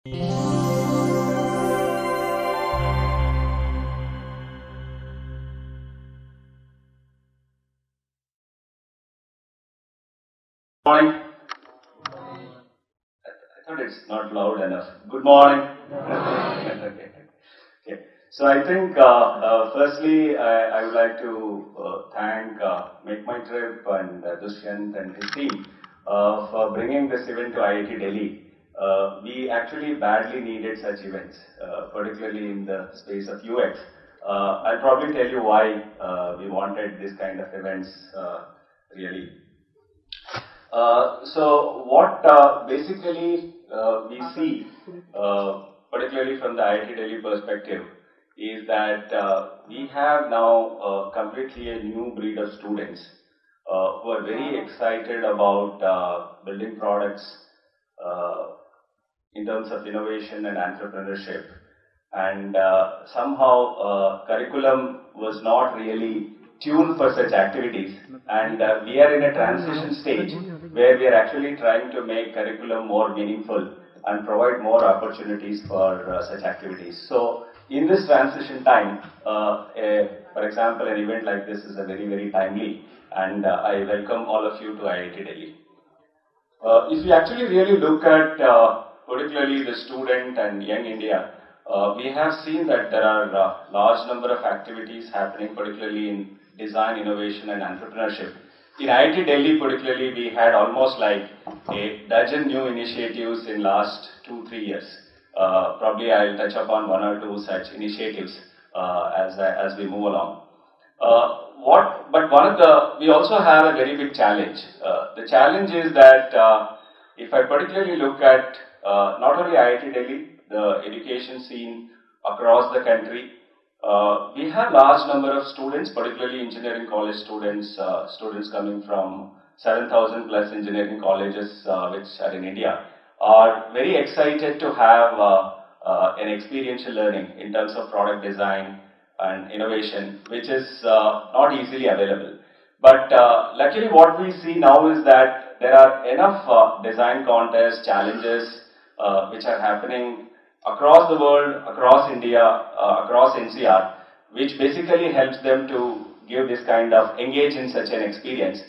Morning. I thought it's not loud enough. Good morning. Okay. Okay. So I think firstly I would like to thank Make My Trip and Dushyant and his team for bringing this event to IIT Delhi. We actually badly needed such events, particularly in the space of UX. I'll probably tell you why we wanted this kind of events really. So what basically we see, particularly from the IIT Delhi perspective, is that we have now completely a new breed of students who are very excited about building products in terms of innovation and entrepreneurship. And somehow curriculum was not really tuned for such activities, and we are in a transition stage where we are actually trying to make curriculum more meaningful and provide more opportunities for such activities. So in this transition time, for example, an event like this is a very timely, and I welcome all of you to IIT Delhi. If you actually really look at particularly the student and young India, we have seen that there are a large number of activities happening, particularly in design, innovation and entrepreneurship. In IIT Delhi particularly, we had almost like a dozen new initiatives in last 2-3 years. Probably I'll touch upon one or two such initiatives as we move along. We also have a very big challenge. The challenge is that if I particularly look at not only IIT Delhi, the education scene across the country, we have large number of students, particularly engineering college students, students coming from 7,000 plus engineering colleges which are in India, are very excited to have an experiential learning in terms of product design and innovation, which is not easily available. But luckily what we see now is that there are enough design contests, challenges which are happening across the world, across India, across NCR, which basically helps them to give this kind of engage in such an experience,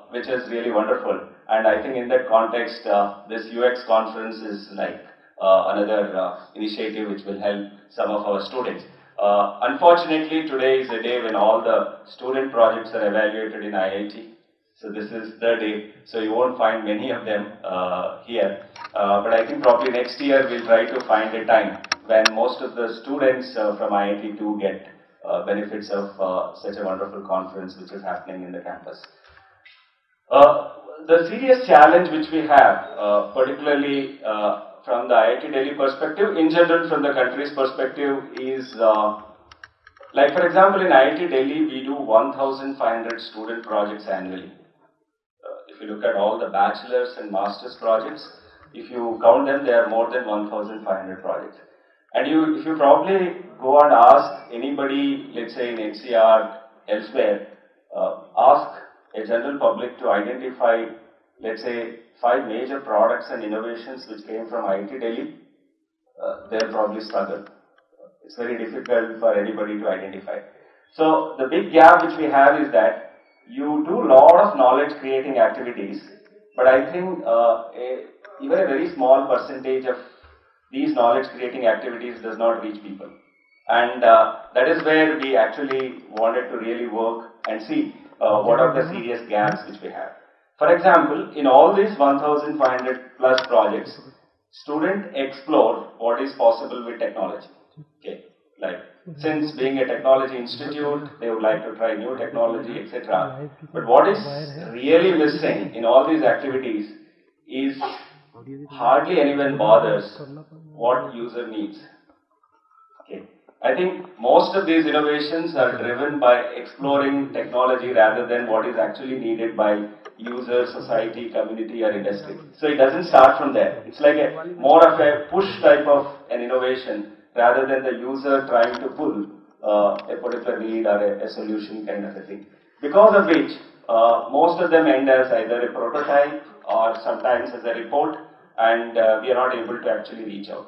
which is really wonderful. And I think in that context, this UX conference is like another initiative which will help some of our students. Unfortunately, today is a day when all the student projects are evaluated in IIT. So this is the day, so you won't find many of them here. But I think probably next year we'll try to find a time when most of the students from IIT do get benefits of such a wonderful conference which is happening in the campus. The serious challenge which we have, particularly from the IIT Delhi perspective, in general from the country's perspective, is like for example in IIT Delhi we do 1,500 student projects annually. If you look at all the bachelor's and master's projects, if you count them, there are more than 1,500 projects. And if you probably go and ask anybody, let's say in NCR, elsewhere, ask a general public to identify, let's say, 5 major products and innovations which came from IIT Delhi, they'll probably struggle. It's very difficult for anybody to identify. So the big gap which we have is that you do a lot of knowledge creating activities, but I think even a very small percentage of these knowledge creating activities does not reach people. And that is where we actually wanted to really work and see what are the serious gaps which we have. For example, in all these 1,500 plus projects, students explore what is possible with technology. Okay, like since being a technology institute, they would like to try new technology, etc. But what is really missing in all these activities is hardly anyone bothers what user needs. Okay, I think most of these innovations are driven by exploring technology rather than what is actually needed by user, society, community or industry. So it doesn't start from there. It's like more of a push type of an innovation rather than the user trying to pull a particular need or a solution kind of a thing. Because of which, most of them end as either a prototype or sometimes as a report, and we are not able to actually reach out.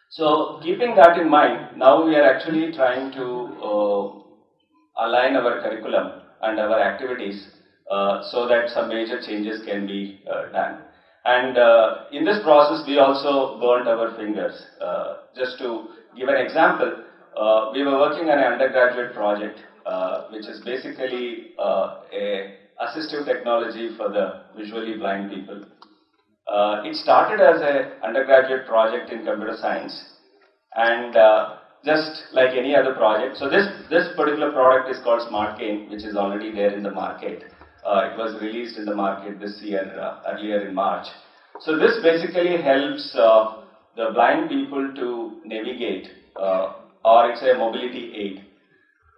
So keeping that in mind, now we are actually trying to align our curriculum and our activities so that some major changes can be done. And in this process, we also burnt our fingers. Just to give an example, we were working on an undergraduate project, which is basically a assistive technology for the visually blind people. It started as an undergraduate project in computer science, and just like any other project. So this particular product is called SmartCane, which is already there in the market. It was released in the market this year, earlier in March. So this basically helps the blind people to navigate, or it's a mobility aid.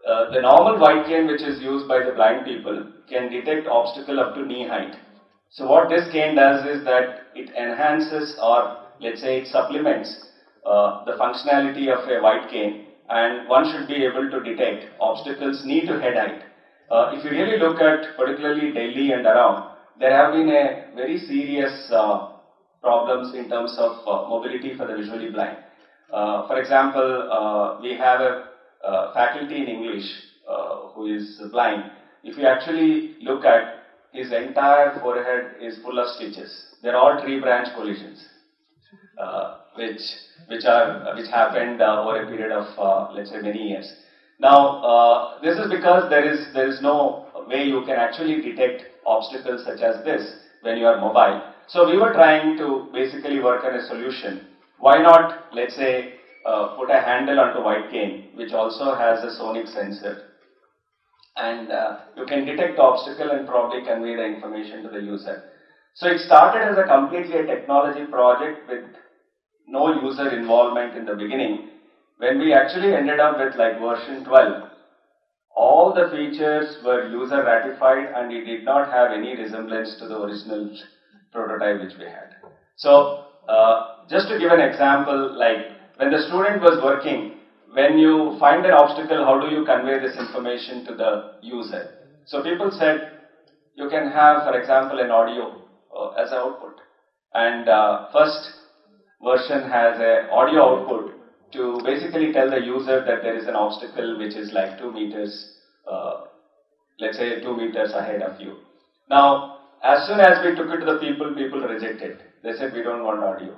The normal white cane, which is used by the blind people, can detect obstacle up to knee height. So what this cane does is that it enhances, or let's say it supplements the functionality of a white cane, and one should be able to detect obstacles knee to head height. If you really look at particularly Delhi and around, there have been a very serious problems in terms of mobility for the visually blind. For example, we have a faculty in English who is blind. If you actually look at his entire forehead is full of stitches. They're all tree branch collisions, which happened over a period of let's say many years. Now this is because there is no way you can actually detect obstacles such as this when you are mobile. So we were trying to basically work on a solution. Why not, let's say, put a handle onto white cane, which also has a sonic sensor, and you can detect the obstacle and probably convey the information to the user. So it started as a completely a technology project with no user involvement in the beginning. When we actually ended up with like version 12, all the features were user ratified and it did not have any resemblance to the original prototype which we had. So just to give an example, like when the student was working, when you find an obstacle, how do you convey this information to the user? So people said you can have, for example, an audio as an output, and first version has an audio output to basically tell the user that there is an obstacle which is like 2 meters, let's say 2 meters ahead of you. Now, as soon as we took it to the people rejected. They said we don't want audio.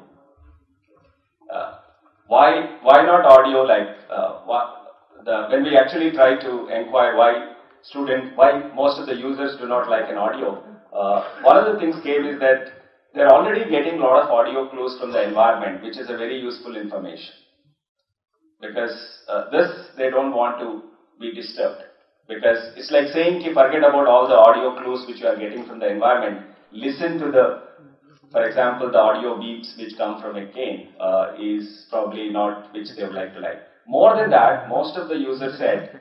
Why not audio? Like when we actually try to inquire why most of the users do not like an audio, one of the things came is that they're already getting a lot of audio clues from the environment, which is a very useful information. Because this they don't want to be disturbed. Because it's like saying, forget about all the audio clues which you are getting from the environment. Listen to for example, the audio beeps which come from a cane is probably not which they would like to like. More than that, most of the users said,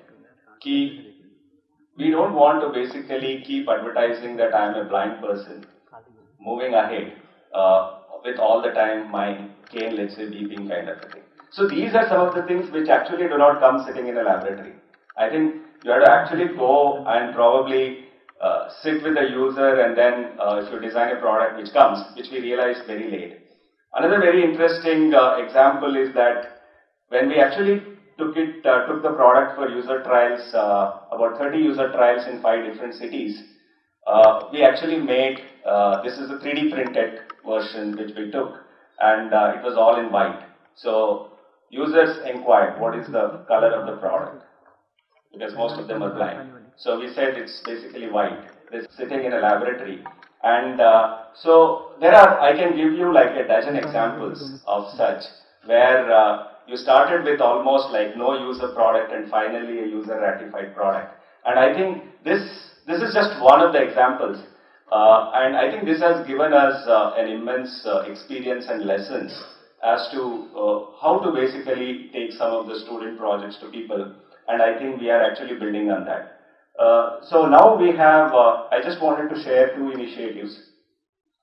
we don't want to basically keep advertising that I am a blind person moving ahead with all the time my cane, let's say, beeping kind of a thing. So these are some of the things which actually do not come sitting in a laboratory. I think you have to actually go and probably sit with the user, and then if you design a product which comes, which we realized very late. Another very interesting example is that when we actually took the product for user trials, about 30 user trials in 5 different cities, we actually made, this is a 3D printed version which we took, and it was all in white. So users inquired, what is the color of the product? Because most of them are blind. So we said it's basically white. It's sitting in a laboratory. And so I can give you like a dozen examples of such, where you started with almost like no user product and finally a user ratified product. And I think this is just one of the examples. And I think this has given us an immense experience and lessons as to how to basically take some of the student projects to people. And I think we are actually building on that. So now we have, I just wanted to share 2 initiatives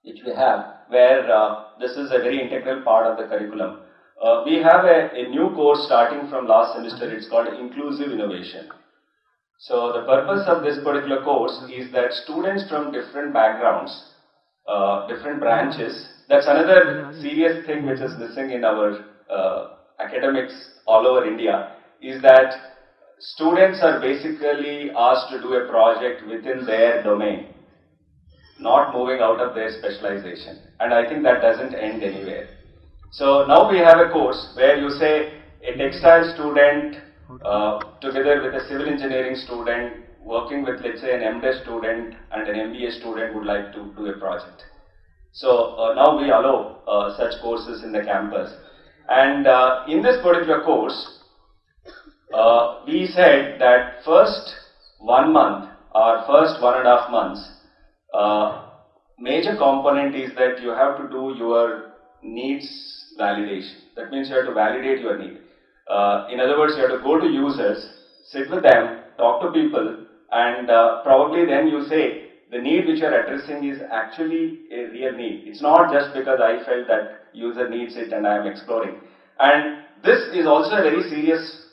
which we have, where this is a very integral part of the curriculum. We have a new course starting from last semester. It's called Inclusive Innovation. So the purpose of this particular course is that students from different backgrounds, different branches, That's another serious thing which is missing in our academics all over India, is that students are basically asked to do a project within their domain, not moving out of their specialization. And I think that doesn't end anywhere. So now we have a course where you say a textile student together with a civil engineering student working with, let's say, an MDes student and an MBA student would like to do a project. So now we allow such courses in the campus. And in this particular course, we said that first 1 month or first 1.5 months, major component is that you have to do your needs validation. That means you have to validate your need. In other words, you have to go to users, sit with them, talk to people, and probably then you say the need which you are addressing is actually a real need. It's not just because I felt that user needs it and I am exploring. And this is also a very serious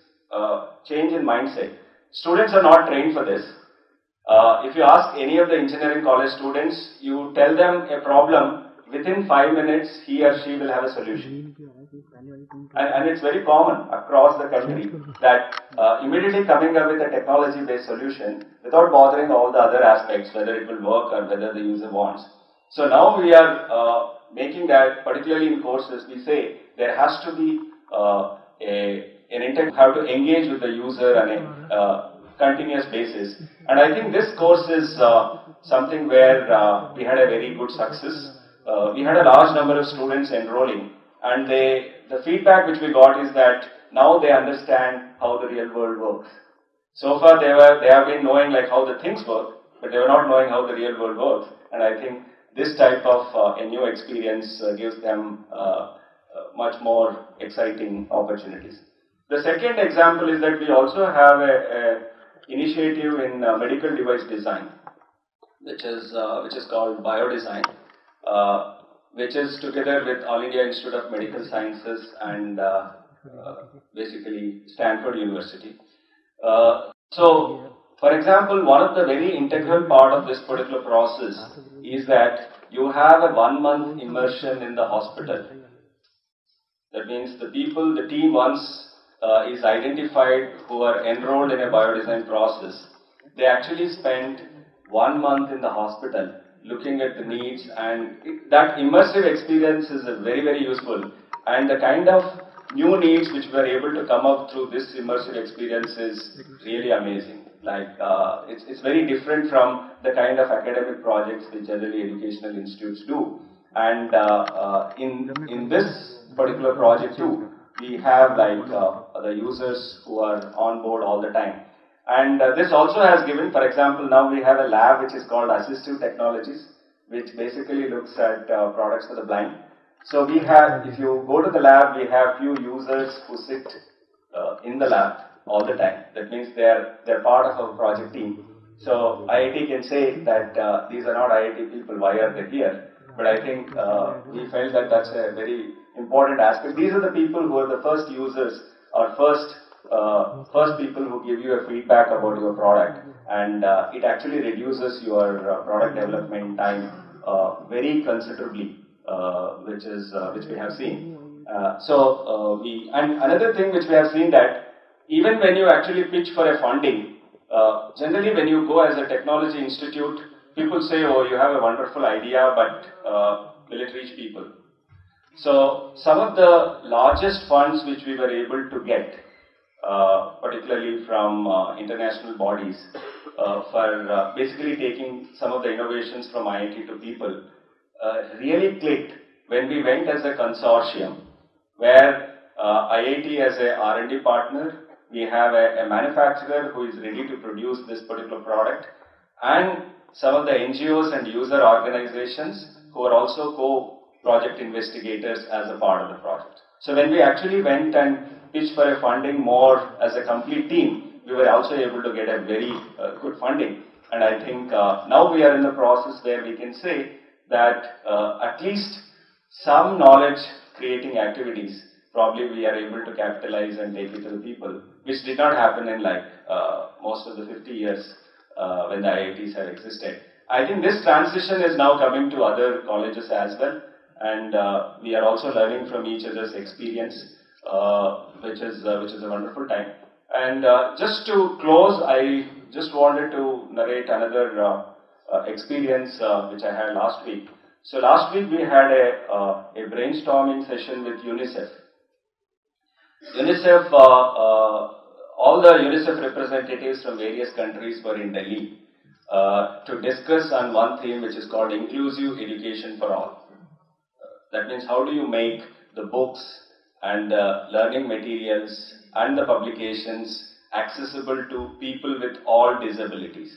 change in mindset. Students are not trained for this. If you ask any of the engineering college students, you tell them a problem, within 5 minutes he or she will have a solution. And it's very common across the country that immediately coming up with a technology-based solution without bothering all the other aspects, whether it will work or whether the user wants. So now we are making that, particularly in courses, we say there has to be an intent, how to engage with the user on a continuous basis. And I think this course is something where we had a very good success. We had a large number of students enrolling, and the feedback which we got is that now they understand how the real world works. So far they have been knowing like how the things work, but they were not knowing how the real world works. And I think this type of a new experience gives them much more exciting opportunities. The second example is that we also have a initiative in medical device design, which is called BioDesign, which is together with All India Institute of Medical Sciences and basically Stanford University. So, for example, one of the very integral part of this particular process is that you have a 1 month immersion in the hospital. That means the team once is identified who are enrolled in a biodesign process, they actually spend 1 month in the hospital looking at the needs, and that immersive experience is very, very useful. And the kind of new needs which we are able to come up through this immersive experience is really amazing. Like it's very different from the kind of academic projects which generally educational institutes do. And in this particular project too, we have like the users who are on board all the time. And this also has given, for example, now we have a lab which is called Assistive Technologies, which basically looks at products for the blind. So we have, if you go to the lab, we have few users who sit in the lab all the time. That means they're part of our project team. So IIT can say that these are not IIT people, why are they here? But I think we felt that that's a very important aspect. These are the people who are the first users or first people who give you a feedback about your product, and it actually reduces your product development time very considerably, which we have seen. And another thing which we have seen that even when you actually pitch for a funding, generally when you go as a technology institute, people say, oh, you have a wonderful idea, but will it reach people? So some of the largest funds which we were able to get, particularly from international bodies, for basically taking some of the innovations from IIT to people, really clicked when we went as a consortium, where IIT as a R&D partner, we have a manufacturer who is ready to produce this particular product, and some of the NGOs and user organizations who are also co-project investigators as a part of the project. So when we actually went and pitched for a funding more as a complete team, we were also able to get a very good funding. And I think now we are in the process where we can say that at least some knowledge creating activities, probably we are able to capitalize and take it to the people, which did not happen in like most of the 50 years when the IITs have existed. I think this transition is now coming to other colleges as well. and we are also learning from each other's experience, which is a wonderful time. And just to close, I just wanted to narrate another experience which I had last week. So last week we had a brainstorming session with UNICEF. UNICEF, all the UNICEF representatives from various countries were in Delhi to discuss on one theme which is called inclusive education for all. That means how do you make the books and learning materials and the publications accessible to people with all disabilities.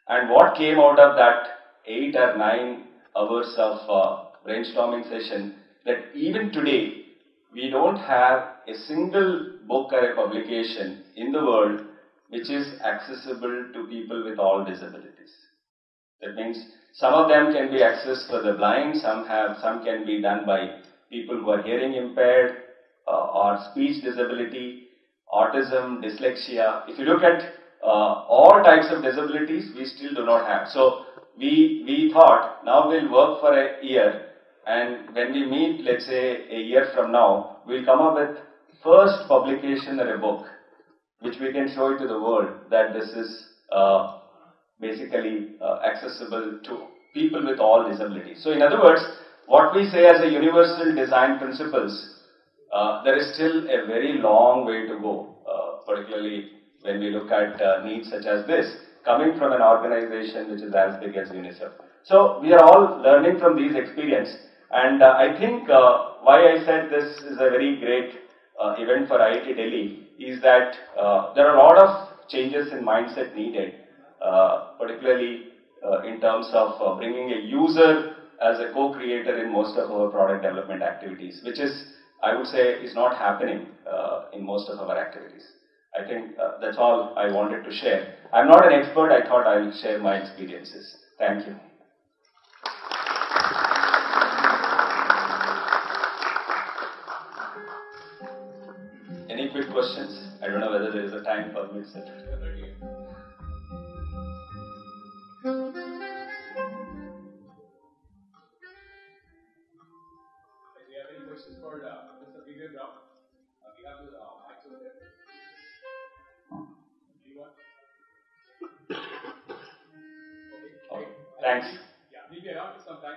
And what came out of that 8 or 9 hours of brainstorming session, that even today we don't have a single book or a publication in the world which is accessible to people with all disabilities. That means some of them can be accessed for the blind, some can be done by people who are hearing impaired or speech disability, autism, dyslexia. If you look at all types of disabilities, we still do not have. So we thought now we'll work for a year, and when we meet, let's say a year from now, we'll come up with first publication or a book which we can show it to the world that this is basically accessible to people with all disabilities. So in other words, what we say as a universal design principles, there is still a very long way to go, particularly when we look at needs such as this, coming from an organization which is as big as UNICEF. So we are all learning from these experiences, and I think why I said this is a very great event for IIT Delhi is that there are a lot of changes in mindset needed, particularly in terms of bringing a user as a co-creator in most of our product development activities, which is, I would say, is not happening in most of our activities. I think that's all I wanted to share. I'm not an expert, I thought I'll share my experiences. Thank you. Any quick questions? I don't know whether there is a time permits it. Questions for Mr. Vivian Brown. We have the mics over there. Anyone? Okay. Thanks. Yeah, we'll be around for some time.